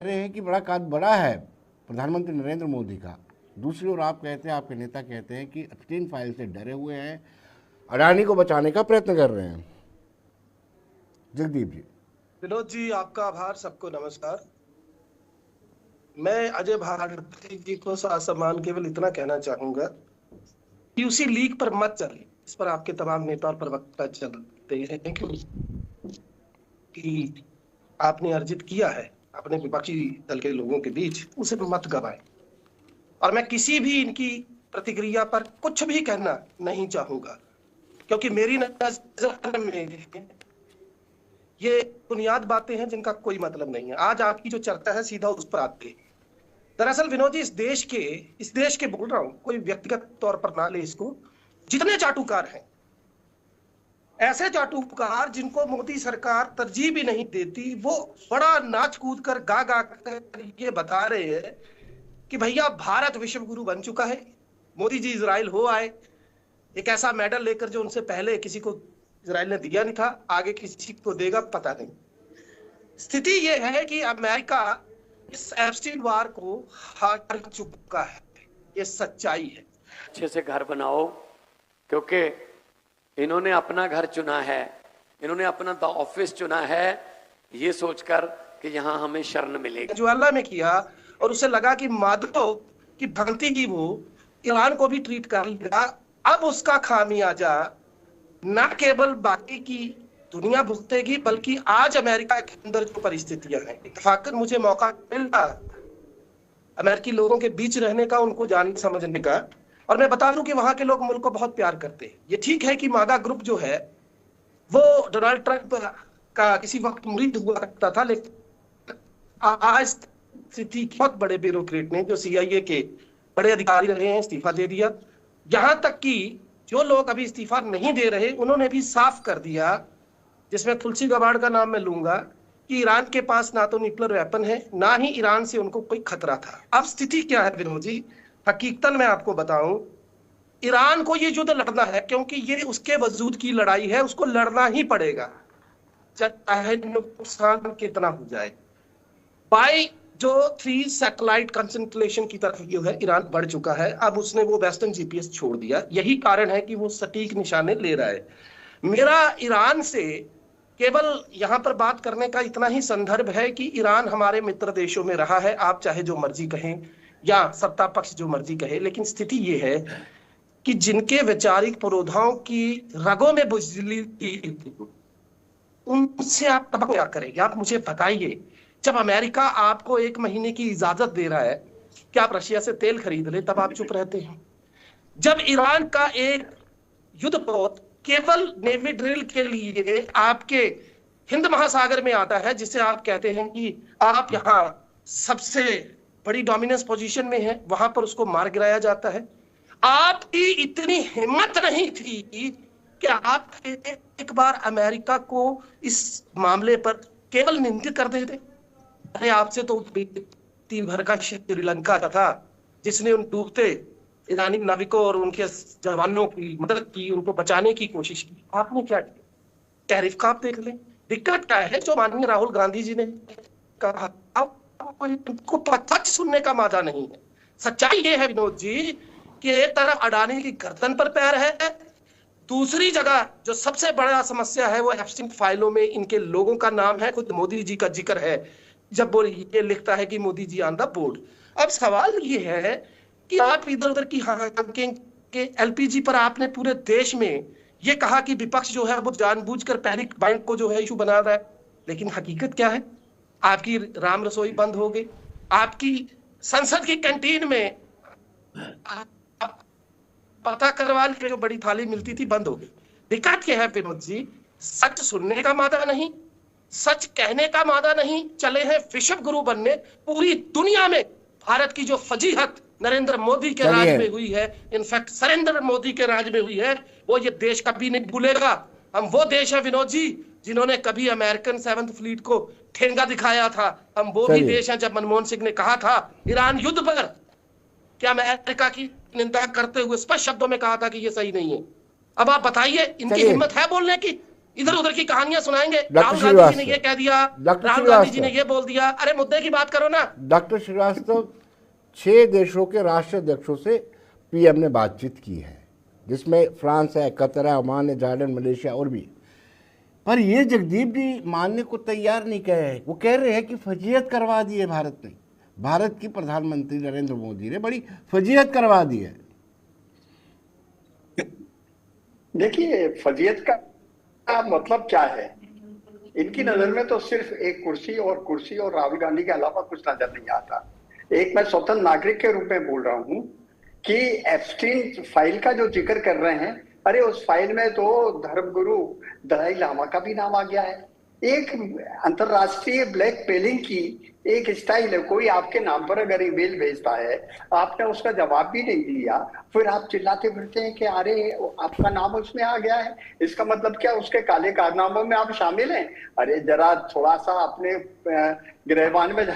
रहे हैं कि बड़ा काज बड़ा है प्रधानमंत्री नरेंद्र मोदी का। दूसरी ओर आप कहते हैं, आपके नेता कहते हैं कि एप्स्टीन फाइल से डरे हुए हैं, अडानी को बचाने का प्रयत्न कर रहे हैं। जगदीप जी। विनोद जी, आपका आभार। सबको नमस्कार। मैं अजय भारती जी को ससम्मान केवल इतना कहना चाहूंगा कि उसी लीक पर मत चले इस पर आपके तमाम नेता और प्रवक्ता चलते हैं कि आपने अर्जित किया है अपने विपक्षी दल के लोगों के बीच, उसे मत गवाएं। और मैं किसी भी इनकी प्रतिक्रिया पर कुछ भी कहना नहीं चाहूंगा, क्योंकि मेरी नजर में ये बुनियाद बातें हैं जिनका कोई मतलब नहीं है। आज आपकी जो चर्चा है सीधा उस पर आते हैं। दरअसल विनोद जी, इस देश के बोल रहा हूं, कोई व्यक्तिगत तौर पर ना ले इसको, जितने चाटुकार हैं, ऐसे चाटुकार जिनको मोदी सरकार तरजीह भी नहीं देती, वो बड़ा नाच कूद कर गा गा कर ये बता रहे हैं कि भैया भारत विश्व गुरु बन चुका है। मोदी जी इजराइल हो आए, एक ऐसा मेडल लेकर जो उनसे पहले किसी को इजराइल ने दिया नहीं था, आगे किसी को देगा पता नहीं। स्थिति यह है कि अमेरिका इस एप्स्टीन वार को हार चुका है, ये सच्चाई है। अच्छे से घर बनाओ, क्योंकि इन्होंने अपना घर चुना है, इन्होंने अपना ऑफिस चुना है, ये सोचकर कि यहाँ हमें शरण मिलेगी। ज्वाला में किया और उसे लगा कि माधव की भक्ति की वो ईरान को भी ट्रीट कर लिया। अब उसका खामियाजा न केवल बाकी की दुनिया भुगतेगी, बल्कि आज अमेरिका के अंदर जो परिस्थितियां हैं, इत्तेफाकन मुझे मौका मिला अमेरिकी लोगों के बीच रहने का, उनको जानने समझने का, और मैं बता दूं कि वहां के लोग मुल्क को बहुत प्यार करते हैं। ये ठीक है कि मागा ग्रुप जो है वो डोनाल्ड ट्रंप का किसी वक्त मुरीद हुआ करता था, लेकिन आज स्थिति बहुत बड़े ब्यूरोक्रेट ने, जो CIA के बड़े अधिकारी रहे हैं, इस्तीफा दे दिया। यहां तक कि जो लोग अभी इस्तीफा नहीं दे रहे, उन्होंने भी साफ कर दिया, जिसमें तुलसी गबाड़ का नाम मैं लूंगा, कि ईरान के पास ना तो न्यूक्लियर वेपन है, ना ही ईरान से उनको कोई खतरा था। अब स्थिति क्या है विनोद जी, हकीकतन मैं आपको बताऊं, ईरान को ये युद्ध लड़ना है, क्योंकि ये उसके वजूद की लड़ाई है, उसको लड़ना ही पड़ेगा, चाहे नुकसान कितना हो जाए। बाई जो 3 सैटेलाइट कंसंट्रेशन की तरफ जो है ईरान बढ़ चुका है। अब उसने वो वेस्टर्न GPS छोड़ दिया, यही कारण है कि वो सटीक निशाने ले रहा है। मेरा ईरान से केवल यहां पर बात करने का इतना ही संदर्भ है कि ईरान हमारे मित्र देशों में रहा है, आप चाहे जो मर्जी कहें या सत्ता पक्ष जो मर्जी कहे, लेकिन स्थिति ये है कि जिनके वैचारिक पुरोधाओं की रगों में बुझली उनसे आप तब क्या करेंगे? आप मुझे बताइए। जब अमेरिका आपको 1 महीने की इजाजत दे रहा है कि आप रशिया से तेल खरीद ले, तब आप चुप रहते हैं। जब ईरान का एक युद्धपोत केवल नेवी ड्रिल के लिए आपके हिंद महासागर में आता है, जिसे आप कहते हैं कि आप यहाँ सबसे बड़ी डोमिनेंस पोजीशन में है, वहां पर उसको मार गिराया जाता है। आपकी इतनी हिम्मत नहीं थी कि आप एक बार अमेरिका को इस मामले पर केवल निंदित कर देते। अरे आपसे तो तीन भर का श्रीलंका था, जिसने उन डूबते ईरानी नाविकों और उनके जवानों की मदद की, उनको बचाने की कोशिश की। आपने क्या किया? टैरिफ का आप देख लें। दिक्कत क्या है, जो माननीय राहुल गांधी जी ने कहा, आपको सच सुनने का मादा नहीं है। सच्चाई ये है विनोद जी कि एक तरफ अडानी की गर्दन पर पैर है, दूसरी जगह जो सबसे बड़ा समस्या है वो एप्स्टीन फाइलों में इनके लोगों का नाम है, खुद मोदी जी का जिक्र है, जब वो ये लिखता है कि Modi ji on the board. अब सवाल ये है कि आप इधर उधर की के LPG पर आपने पूरे देश में ये कहा कि विपक्ष जो है वो जानबूझकर पैनिक बाइंग को जो है इशू बना रहा है, लेकिन हकीकत क्या है? आपकी राम रसोई बंद हो गई, आपकी संसद की कैंटीन में पता करवा के जो बड़ी थाली मिलती थी बंद हो गई। दिक्कत क्या है विनोद जी? सच सुनने का मादा नहीं, सच कहने का मादा नहीं, चले हैं विश्व गुरु बनने। पूरी दुनिया में भारत की जो फजीहत नरेंद्र मोदी के राज में हुई है, इनफैक्ट नरेंद्र मोदी के राज में हुई है, वो ये देश कभी नहीं भूलेगा। हम वो देश है विनोद जी जिन्होंने कभी अमेरिकन 7th फ्लीट को ठेंगा दिखाया था। हम वो भी देश हैं जब मनमोहन सिंह ने कहा था ईरान युद्ध पर, क्या अमेरिका की निंदा करते हुए स्पष्ट शब्दों में कहा था कि ये सही नहीं है। अब आप बताइए, इनकी हिम्मत है बोलने की? इधर उधर की कहानियां सुनाएंगे। डॉक्टर राहुल गांधी जी ने श्रीवास्तव, ये कह दिया, डॉक्टर राहुल गांधी जी श्रीवास्तव, ने ये बोल दिया। अरे मुद्दे की बात करो ना। डॉक्टर श्रीवास्तव, 6 देशों के राष्ट्राध्यक्षों से पीएम ने बातचीत की है, जिसमें फ्रांस है, कतर है, ओमान है, जॉर्डन, मलेशिया और भी। पर ये जगदीप जी मानने को तैयार नहीं कहे। वो कह रहे हैं कि फजीहत करवा दी है भारत ने। भारत की प्रधानमंत्री नरेंद्र मोदी ने बड़ी फजीहत करवा दी है। देखिए, फजीहत का मतलब क्या है? इनकी नजर में तो सिर्फ एक कुर्सी और राहुल गांधी के अलावा कुछ नजर नहीं आता। एक मैं स्वतंत्र नागरिक के रूप में बोल रहा हूं कि एप्स्टीन फाइल का जो जिक्र कर रहे हैं, अरे उस फाइल में तो धर्मगुरु दलाई लामा का भी नाम आ गया है। एक अंतरराष्ट्रीय ब्लैक मेलिंग की एक स्टाइल है। कोई आपके नाम पर अगर ईमेल भेजता है, आपने उसका जवाब भी नहीं दिया, फिर आप चिल्लाते फिरते हैं कि अरे आपका नाम उसमें आ गया है, इसका मतलब क्या उसके काले कारनामों में आप शामिल हैं? अरे जरा थोड़ा सा अपने गिरहबान में